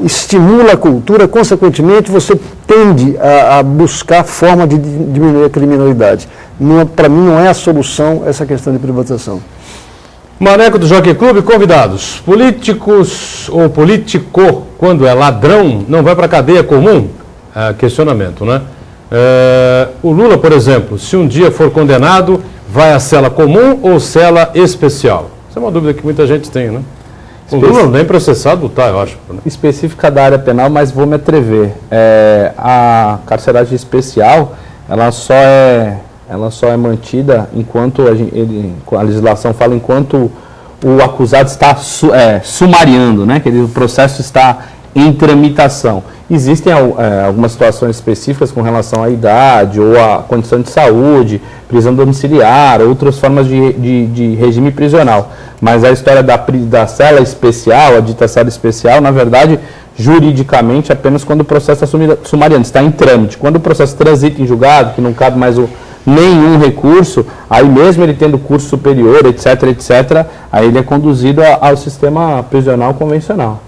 estimula a cultura, consequentemente você tende a buscar forma de diminuir a criminalidade. Para mim não é a solução essa questão de privatização. Maneco do Jockey Clube, convidados. Políticos ou político, quando é ladrão, não vai para a cadeia comum? Questionamento, né? O Lula, por exemplo, se um dia for condenado, vai à cela comum ou cela especial? Essa é uma dúvida que muita gente tem, né? O Lula nem processado está, eu acho. Né? Específica da área penal, mas vou me atrever. A carceragem especial, ela só é mantida enquanto a legislação fala enquanto o acusado está sumariando, né? Que o processo está em tramitação. Existem algumas situações específicas com relação à idade ou à condição de saúde, prisão domiciliar, outras formas de regime prisional. Mas a história da cela especial, a dita cela especial, na verdade, juridicamente, apenas quando o processo sumariano está em trâmite. Quando o processo transita em julgado, que não cabe mais nenhum recurso, aí mesmo ele tendo curso superior, etc., aí ele é conduzido ao sistema prisional convencional.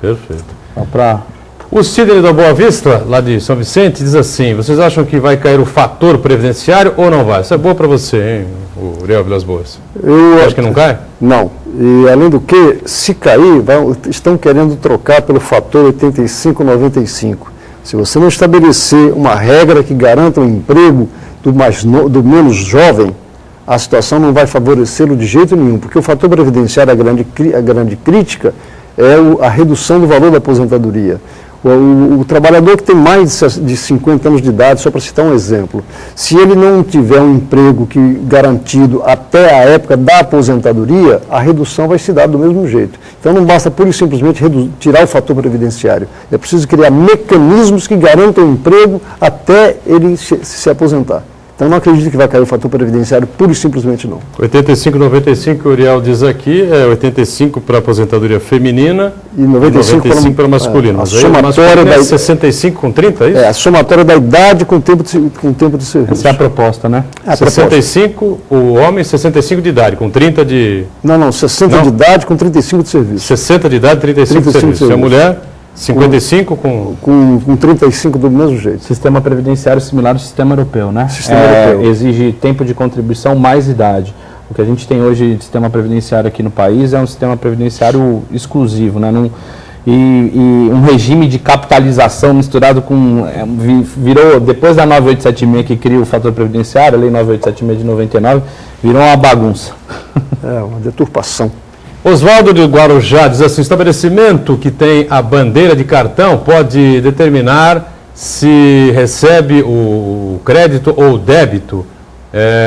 Perfeito. Então, O Sidney da Boa Vista, lá de São Vicente, diz assim: vocês acham que vai cair o fator previdenciário ou não vai? Isso é boa para você, hein, o Uriel Vilas Boas? Eu acho que não cai? Não. E além do que, se cair, estão querendo trocar pelo fator 85-95. Se você não estabelecer uma regra que garanta o emprego do menos jovem, a situação não vai favorecê-lo de jeito nenhum, porque o fator previdenciário, a grande crítica, é a redução do valor da aposentadoria. O trabalhador que tem mais de 50 anos de idade, só para citar um exemplo, se ele não tiver um emprego garantido até a época da aposentadoria, a redução vai se dar do mesmo jeito. Então não basta pura e simplesmente tirar o fator previdenciário. É preciso criar mecanismos que garantam o emprego até ele se aposentar. Então não acredito que vai cair o fator previdenciário, pura e simplesmente não. 85-95, o Uriel diz aqui, é 85 para aposentadoria feminina e 95 para masculino. A somatória da 65 com 30, é isso? É, a somatória da idade com o tempo de serviço. Essa é a proposta, né? 65, o homem, 65 de idade, com 30 de... Não, 60 de idade com 35 de serviço. 60 de idade, 35 de serviço. E a mulher... 55 com 35 do mesmo jeito. Sistema previdenciário similar ao sistema europeu, né? Sistema europeu. Exige tempo de contribuição mais idade. O que a gente tem hoje de sistema previdenciário aqui no país é um sistema previdenciário exclusivo, né? E um regime de capitalização misturado com... virou, depois da 9876 que cria o fator previdenciário, a lei 9876 de 99, virou uma bagunça. É, uma deturpação. Oswaldo de Guarujá diz assim: estabelecimento que tem a bandeira de cartão pode determinar se recebe o crédito ou o débito,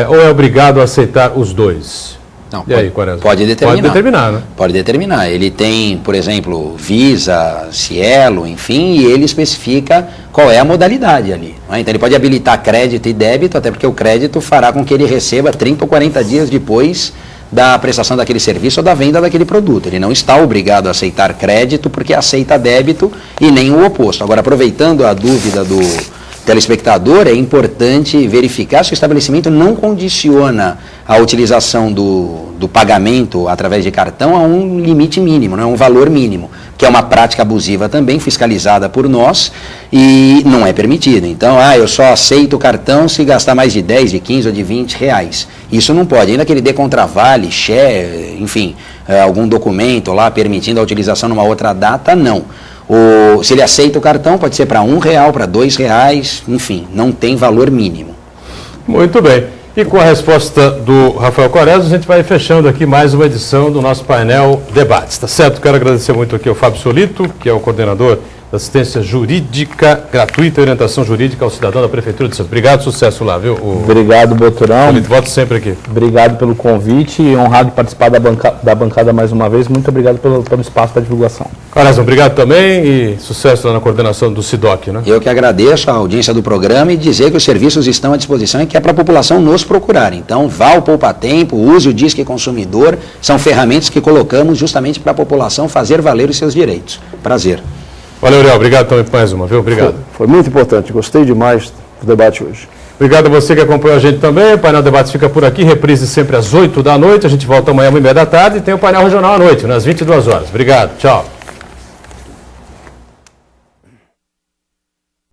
ou é obrigado a aceitar os dois? Não, e aí, Quaresma? Pode determinar. Pode determinar, né? Pode determinar. Ele tem, por exemplo, Visa, Cielo, enfim, e ele especifica qual é a modalidade ali. Né? Então ele pode habilitar crédito e débito, até porque o crédito fará com que ele receba 30 ou 40 dias depois da prestação daquele serviço ou da venda daquele produto. Ele não está obrigado a aceitar crédito porque aceita débito e nem o oposto. Agora, aproveitando a dúvida do telespectador, é importante verificar se o estabelecimento não condiciona a utilização do pagamento através de cartão a um limite mínimo, não é um valor mínimo, que é uma prática abusiva também, fiscalizada por nós, e não é permitido. Então, eu só aceito o cartão se gastar mais de 10, de 15 ou de 20 reais. Isso não pode, ainda que ele dê contravale, share, enfim, algum documento lá permitindo a utilização numa outra data, não. Se ele aceita o cartão, pode ser para R$1, para R$2, enfim, não tem valor mínimo. Muito bem. E com a resposta do Rafael Quaresma, a gente vai fechando aqui mais uma edição do nosso painel Debates, tá certo? Quero agradecer muito aqui ao Fábio Solito, que é o coordenador da assistência jurídica gratuita e orientação jurídica ao cidadão da Prefeitura de Santos. Obrigado, sucesso lá, viu? Obrigado, Boturão. Solito, volto sempre aqui. Obrigado pelo convite e honrado de participar da bancada mais uma vez. Muito obrigado pelo espaço da divulgação. Quaresma, obrigado também e sucesso lá na coordenação do SIDOC, né? Eu que agradeço a audiência do programa e dizer que os serviços estão à disposição e que é para a população nos procurar. Então, vá ao Poupa Tempo, use o Disque Consumidor, são ferramentas que colocamos justamente para a população fazer valer os seus direitos. Prazer. Valeu, Uriel. Obrigado também por mais uma, viu? Obrigado. Foi muito importante. Gostei demais do debate hoje. Obrigado a você que acompanhou a gente também. O Painel Debates fica por aqui. Reprise sempre às 8 da noite. A gente volta amanhã às 1h30 da tarde. E tem o Painel Regional à noite, nas 22 horas. Obrigado. Tchau.